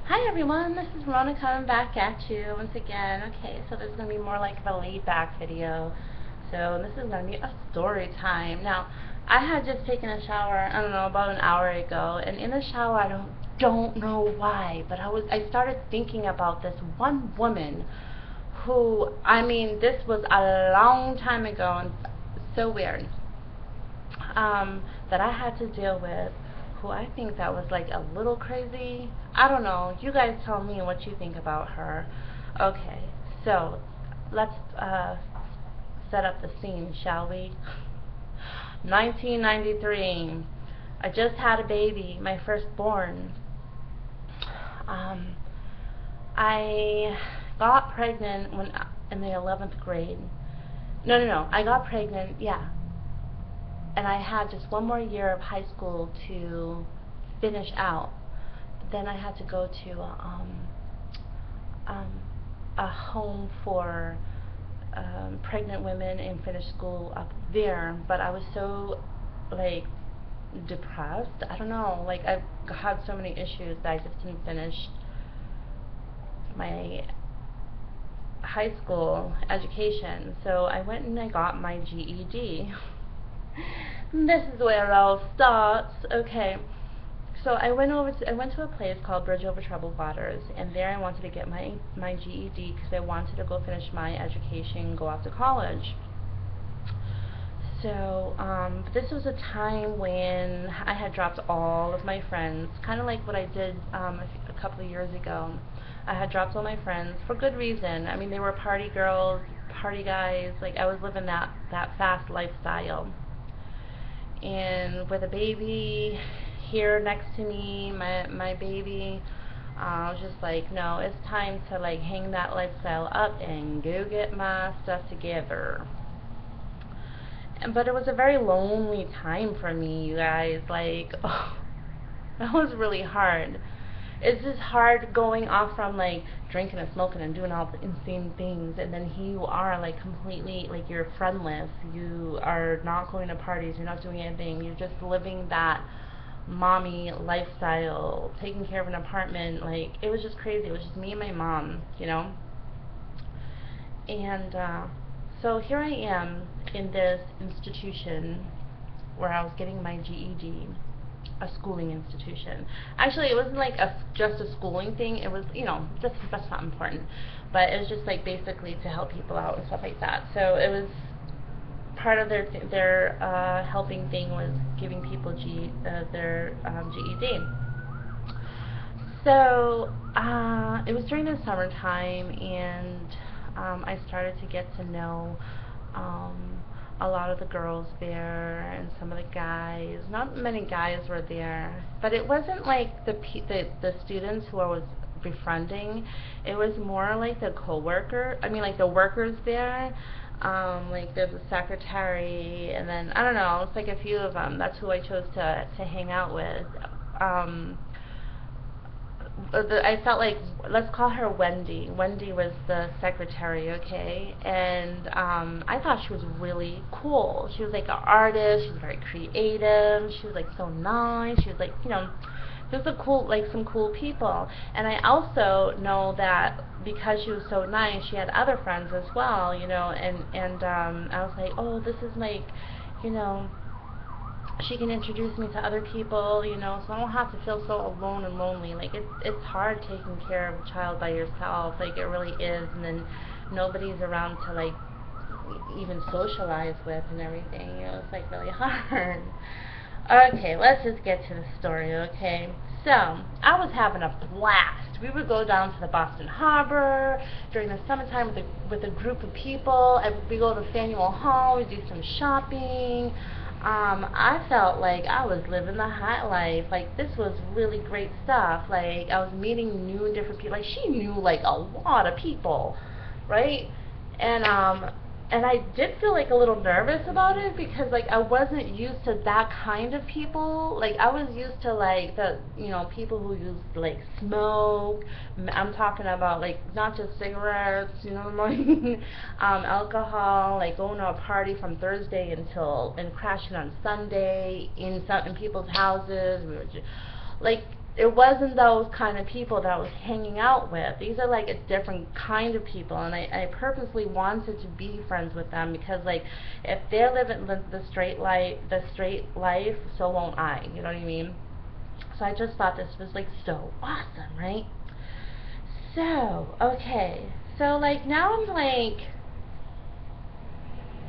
Hi everyone, this is Rona coming back at you once again. Okay, so this is going to be more like of a laid back video. So this is going to be a story time. Now, I had just taken a shower, I don't know, about an hour ago, and in the shower I don't know why, but I started thinking about this one woman who, I mean, this was a long time ago and so weird. That I had to deal with, who I think that was like a little crazy. I don't know. You guys tell me what you think about her. Okay, so let's set up the scene, shall we? 1993. I just had a baby, my firstborn. Um, I got pregnant when in the 11th grade. No. I got pregnant, yeah, and I had just one more year of high school to finish out. Then I had to go to um, a home for pregnant women and finish school up there. But I was so like depressed. I don't know. Like I had so many issues that I just didn't finish my high school education. So I went and I got my GED. This is where it all starts. Okay, so I went to a place called Bridge Over Troubled Waters, and there I wanted to get my GED because I wanted to go finish my education, go off to college. So this was a time when I had dropped all of my friends, kind of like what I did a couple of years ago. I had dropped all my friends for good reason. I mean, they were party girls, party guys. Like I was living that fast lifestyle. And with a baby here next to me, my baby, I was just like, no, it's time to like hang that lifestyle up and go get my stuff together. But it was a very lonely time for me, you guys. Like, oh, that was really hard. It's just hard going off from like drinking and smoking and doing all the insane things, and then here you are like completely like you're friendless. You are not going to parties. You're not doing anything. You're just living that mommy lifestyle, taking care of an apartment. Like it was just crazy. It was just me and my mom, you know. And so here I am in this institution where I was getting my GED, a schooling institution. Actually, it wasn't like just a schooling thing. It was, you know, just that's not important, but it was just like basically to help people out and stuff like that. So it was part of their helping thing was giving people their GED. So it was during the summertime, and I started to get to know a lot of the girls there and some of the guys. Not many guys were there, but it wasn't like the students who I was befriending. It was more like the like the workers there. Like there's a secretary, and then I don't know. It's like a few of them. That's who I chose to hang out with. Um, I felt like, let's call her Wendy. Wendy was the secretary, okay? And I thought she was really cool. She was like an artist. She was very creative. She was like so nice. She was like, you know, there's some cool people. And I also know that because she was so nice, she had other friends as well, you know. And I was like, oh, this is like, you know, she can introduce me to other people, you know, so I don't have to feel so alone and lonely. Like it's hard taking care of a child by yourself, like it really is, and then nobody's around to like even socialize with and everything, you know, it's like really hard. Okay, let's just get to the story, okay? So, I was having a blast. We would go down to the Boston Harbor during the summertime with a group of people. We go to Faneuil Hall, we do some shopping. I felt like I was living the high life. Like, this was really great stuff. Like, I was meeting new and different people. Like, she knew, like, a lot of people, right? And I did feel like a little nervous about it because like I wasn't used to that kind of people. Like I was used to like the, you know, people who use like smoke. I'm talking about like not just cigarettes, you know, like alcohol, like going to a party from Thursday and crashing on Sunday in people's houses. We were just, like it wasn't those kind of people that I was hanging out with. These are like a different kind of people, and I purposely wanted to be friends with them because, like, if they're living the straight life, so won't I. You know what I mean? So I just thought this was like so awesome, right? So okay, so like now I'm like,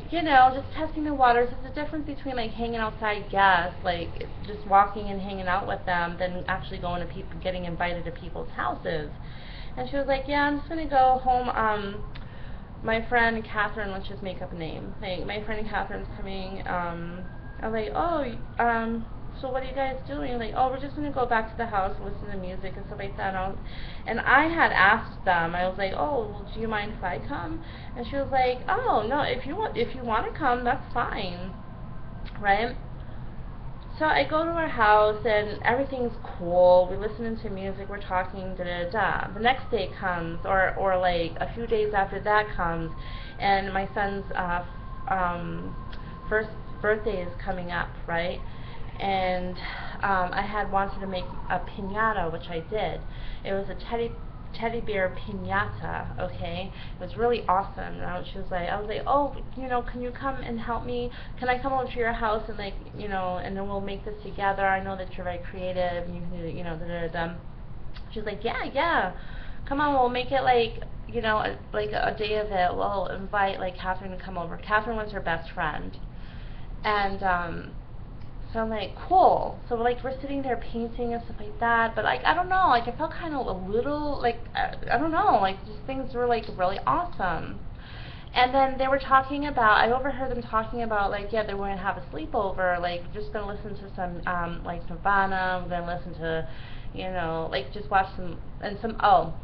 just testing the waters. There's a difference between like hanging outside guests, like just walking and hanging out with them, than actually going to people, getting invited to people's houses. And she was like, yeah, I'm just gonna go home. My friend Catherine, let's just make up a name. Like, my friend Catherine's coming. I was like, oh, so what are you guys doing? Like, oh, we're just gonna go back to the house and listen to music and stuff like that. And I had asked them. I was like, oh, well, do you mind if I come? And she was like, oh, no, if you want to come, that's fine, right? So I go to her house and everything's cool. We're listening to music, we're talking, da da da. The next day comes, or like a few days after that comes, and my son's first birthday is coming up, right? And I had wanted to make a piñata, which I did. It was a teddy bear piñata, okay? It was really awesome. And I was like, oh, can you come and help me? Can I come over to your house and, like, and then we'll make this together? I know that you're very creative and you can do, da da da. She was like, yeah, come on, we'll make it like, like a day of it. We'll invite like Catherine to come over. Catherine was her best friend, and so I'm like, cool. So we're sitting there painting and stuff like that. But like, I don't know, like I felt kind of a little like, I don't know, like these things were like really awesome. And then they were talking about, I overheard them talking about, like, yeah, they were going to have a sleepover, like just going to listen to some like Nirvana. We're going to listen to, like just watch oh,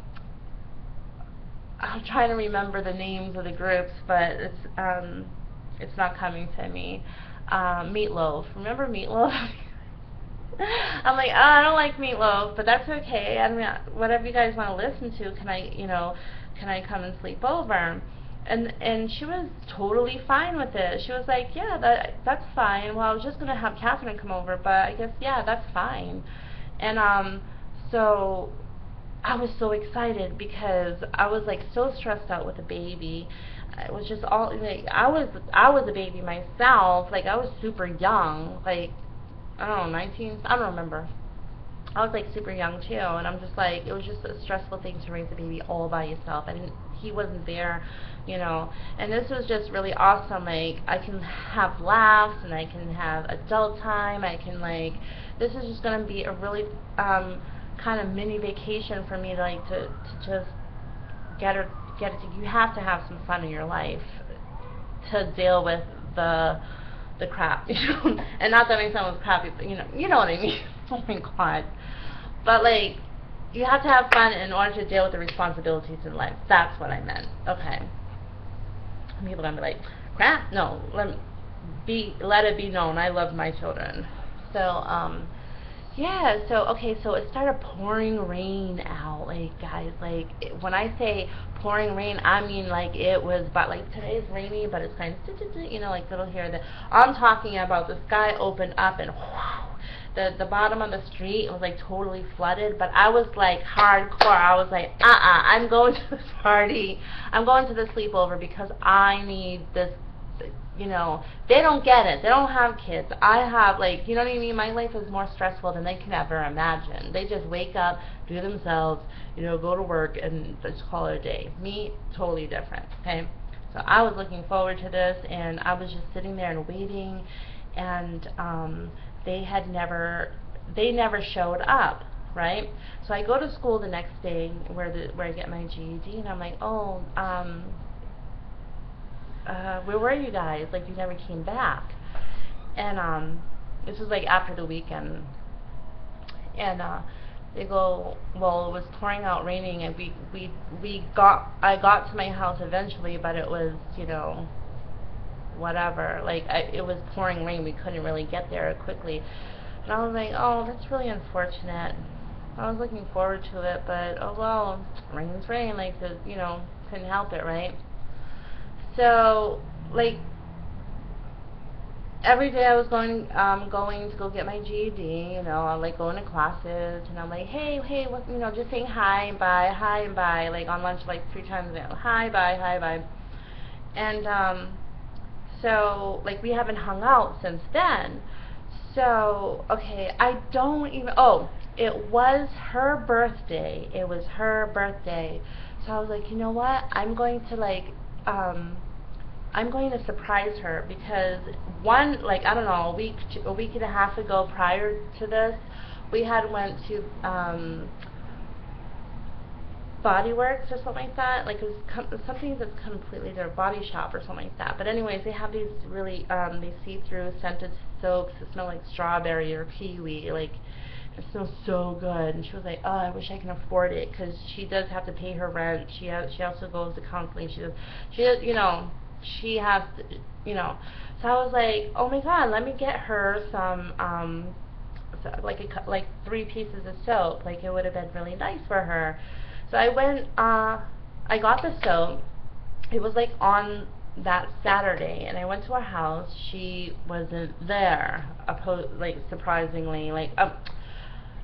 I'm trying to remember the names of the groups, but it's not coming to me. Meatloaf. Remember Meatloaf? I'm like, oh, I don't like Meatloaf, but that's okay. I mean, whatever you guys want to listen to, can I come and sleep over? And she was totally fine with it. She was like, yeah, that's fine. Well, I was just gonna have Catherine come over, but I guess, yeah, that's fine. And so I was so excited because I was like so stressed out with the baby. It was just all like I was a baby myself. Like, I was super young, like, I don't know, 19. I don't remember. I was like super young too, and I'm just like, it was just a stressful thing to raise a baby all by yourself. He wasn't there, And this was just really awesome. Like, I can have laughs and I can have adult time. I can this is just gonna be a really kind of mini vacation for me, to just get it. You have to have some fun in your life to deal with the crap, and not that I mean someone's crappy, but you know what I mean. Oh my god. But like, you have to have fun in order to deal with the responsibilities in life. That's what I meant. Okay. People are gonna be like, crap. No, let it be known, I love my children. So yeah, so okay, so it started pouring rain out, like, guys, like, when I say pouring rain, I mean like it was, but like today's rainy, but it's kind of, like little here. I'm talking about the sky opened up and whoo, the bottom of the street was like totally flooded, but I was like hardcore. I was like, I'm going to this party. I'm going to the sleepover because I need this. They don't get it. They don't have kids. I have, like, you know what I mean? My life is more stressful than they can ever imagine. They just wake up, do themselves, go to work, and just call it a day. Me, totally different, okay? So I was looking forward to this, and I was just sitting there and waiting, and they never showed up, right? So I go to school the next day where I get my GED, and I'm like, oh, where were you guys? Like, you never came back. And this was like after the weekend. And they go, well, it was pouring out, raining, and I got to my house eventually, but it was, whatever. Like, it was pouring rain. We couldn't really get there quickly. And I was like, oh, that's really unfortunate. I was looking forward to it, but oh well, rain's rain. Like, couldn't help it, right? So, like, every day I was going to go get my GED, you know, I'm like going to classes, and I'm like, hey, what, you know, just saying hi and bye, like on lunch like 3 times a day, hi, bye. And so like we haven't hung out since then. So okay, I don't even, oh, it was her birthday. So I was like, you know what? I'm going to surprise her, because like I don't know, a week and a half ago prior to this, we had went to Body Works or something like that. Like it was something that's completely their Body Shop or something like that. But anyways, they have these really these see-through scented soaps that smell like strawberry or kiwi. Like it smells so good. And she was like, oh, I wish I can afford it, because she does have to pay her rent. She also goes to counseling. She does, you know, she has to, you know. So I was like, oh my God, let me get her some like 3 pieces of soap. Like it would have been really nice for her. So I went, I got the soap. It was like on that Saturday, and I went to her house. She wasn't there, like surprisingly, like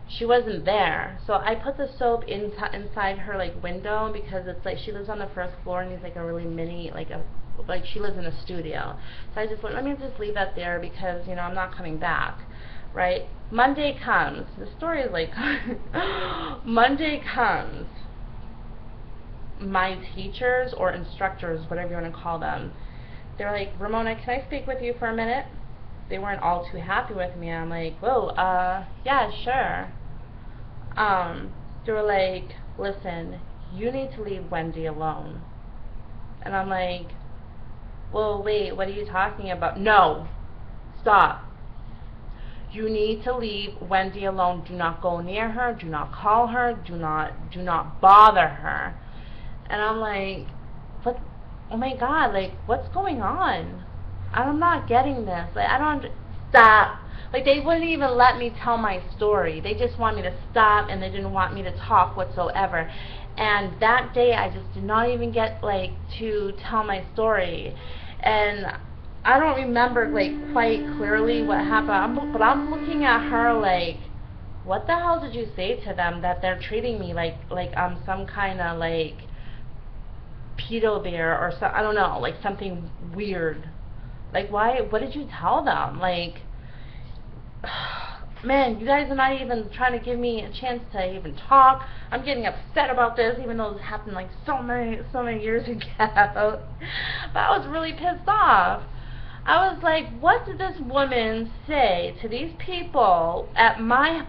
she wasn't there. So I put the soap inside her like window, because it's like she lives on the first floor, and it's like a really mini, like she lives in a studio. So I just went, let me just leave that there, because you know I'm not coming back. Right? Monday comes. The story is like Monday comes. My teachers or instructors, whatever you want to call them, they're like, Ramona, can I speak with you for a minute? They weren't all too happy with me. I'm like, whoa, yeah, sure. They were like, listen, you need to leave Wendy alone. And I'm like, well, wait, what are you talking about? No, stop. You need to leave Wendy alone. Do not go near her. Do not call her. Do not bother her. And I'm like, what? Oh my God, like, what's going on? I'm not getting this. Like, I don't, stop. Like, they wouldn't even let me tell my story. They just want me to stop, and they didn't want me to talk whatsoever. And that day, I just did not even get, like, to tell my story. And I don't remember, like, quite clearly what happened, but I'm looking at her like, what the hell did you say to them that they're treating me like I'm some kind of, like, pedo bear or so, I don't know, like something weird. Like, why? What did you tell them? Like, man, you guys are not even trying to give me a chance to even talk. I'm getting upset about this, even though it happened like so many years ago. But I was really pissed off. I was like, what did this woman say to these people at my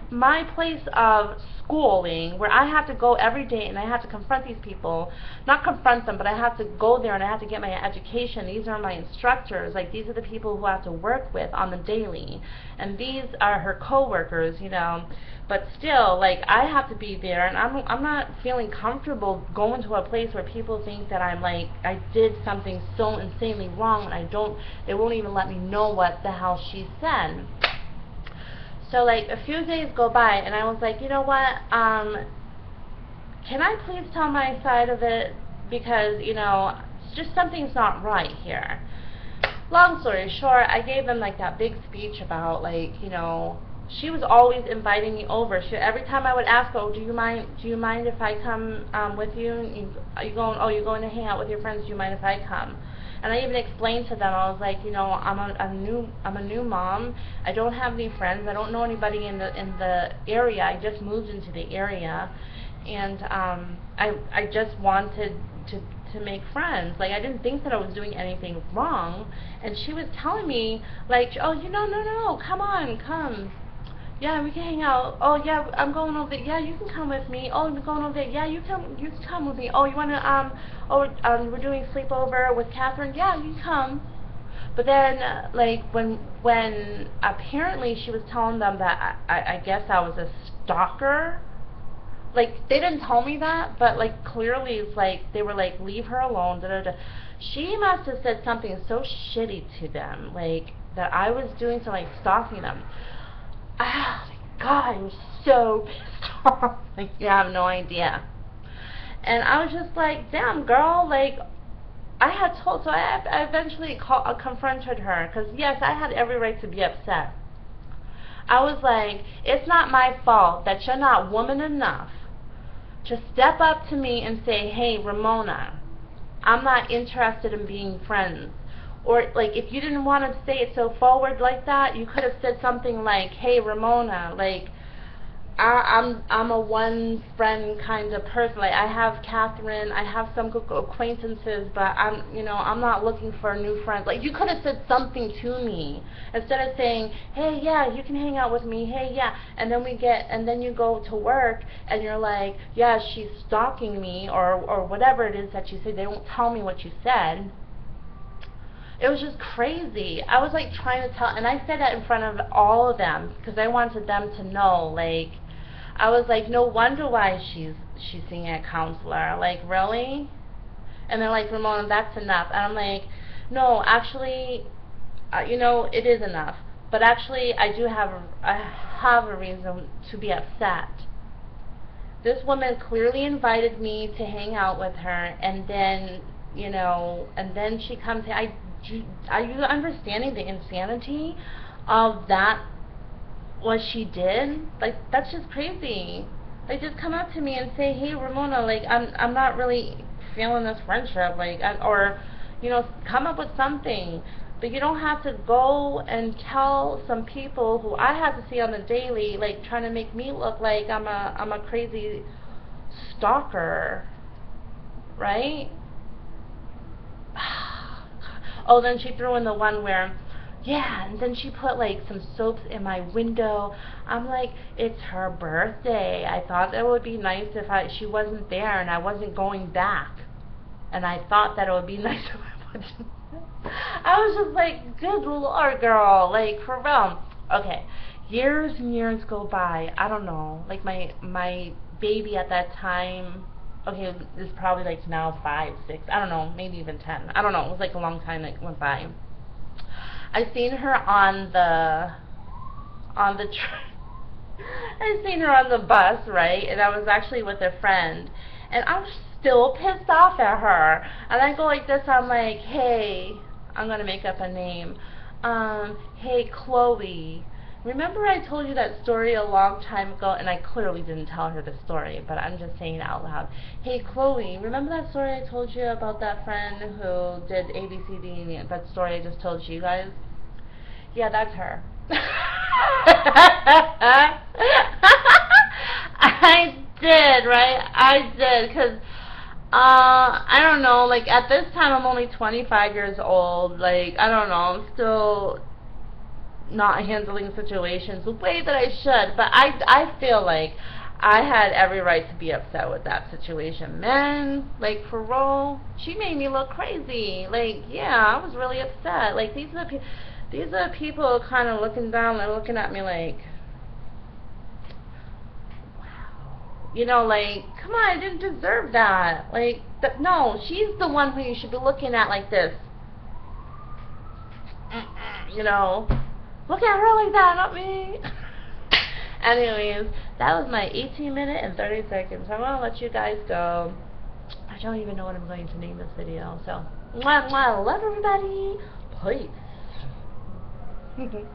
place of schooling, where I have to go every day and I have to confront these people, not confront them, but I have to go there and I have to get my education. These are my instructors, like these are the people who I have to work with on the daily, and these are her co-workers, you know. But still, like, I have to be there, and I'm not feeling comfortable going to a place where people think that I'm like, I did something so insanely wrong, and they won't even let me know what the hell she said. So like a few days go by, and I was like, you know what, can I please tell my side of it, because, you know, just something's not right here. Long story short, I gave them like that big speech about, like, you know, she was always inviting me over. Every time I would ask her, oh, do you mind if I come with you? And you're going to hang out with your friends, do you mind if I come? And I even explained to them, I was like, you know, I'm a new mom. I don't have any friends. I don't know anybody in the area. I just moved into the area, and I just wanted to make friends. Like, I didn't think that I was doing anything wrong. And she was telling me, like, oh, you know, no, come on, come. Yeah, we can hang out. Oh, yeah, I'm going over there. Yeah, you can come with me. Oh, we're going over there. Yeah, you can come with me. Oh, you want to, we're doing sleepover with Catherine. Yeah, you can come. But then, like, when apparently she was telling them that I guess I was a stalker. Like, they didn't tell me that, but, like, clearly it's like, they were like, leave her alone, da-da-da. She must have said something so shitty to them, like, that I was doing some, like, stalking them. Oh my God, I was so pissed off. Like, you have no idea. And I was just like, damn, girl, like, I had told, so I eventually confronted her, because yes, I had every right to be upset. I was like, it's not my fault that you're not woman enough to step up to me and say, hey, Ramona, I'm not interested in being friends. Or, like, if you didn't want to say it so forward like that, you could have said something like, hey, Ramona, like, I'm a one friend kind of person. Like, I have Catherine, I have some acquaintances, but I'm not looking for new friends. Like, you could have said something to me instead of saying, hey, yeah, you can hang out with me. Hey, yeah, and then you go to work and you're like, yeah, she's stalking me, or whatever it is that you say. They won't tell me what you said. It was just crazy. I was like trying to tell, and I said that in front of all of them because I wanted them to know. Like, I was like, no wonder why she's seeing a counselor. Like, really? And they're like, Ramona, that's enough. And I'm like, no, actually, it is enough. But actually, I have a reason to be upset. This woman clearly invited me to hang out with her, and then, and then she comes here. Are you understanding the insanity of that, what she did? Like, that's just crazy. Like, just come up to me and say, hey, Ramona, like, I'm not really feeling this friendship, like, come up with something. But you don't have to go and tell some people who I have to see on the daily, like, trying to make me look like I'm a crazy stalker, right? Oh, then she threw in the one where, yeah, and then she put like some soaps in my window. I'm like, it's her birthday. I thought it would be nice if she wasn't there and I wasn't going back. And I thought that it would be nice if I wasn't. I was just like, good lord, girl, like, for real. Okay, years and years go by. I don't know, like my baby at that time. Okay, it's probably like now 5, 6, I don't know, maybe even 10. I don't know, it was like a long time that went by. I seen her on the I seen her on the bus, right? And I was actually with a friend, and I'm still pissed off at her. And I go like this, I'm like, hey, I'm gonna make up a name. Hey, Chloe. Remember I told you that story a long time ago, and I clearly didn't tell her the story, but I'm just saying it out loud. Hey, Chloe, remember that story I told you about that friend who did ABCD, that story I just told you guys? Yeah, that's her. I did, right? I did, because, I don't know, like, at this time, I'm only 25 years old, like, I don't know, I'm still not handling situations the way that I should, but I feel like I had every right to be upset with that situation. Man, like, for real, she made me look crazy. Like, yeah, I was really upset. Like, these are people kind of looking down and looking at me like, wow, like, come on, I didn't deserve that. Like, no, she's the one who you should be looking at like this. Look at her like that, not me. Anyways, that was my 18-minute and 30 seconds. I'm going to let you guys go. I don't even know what I'm going to name this video. So, mwah, mwah, love everybody. Peace.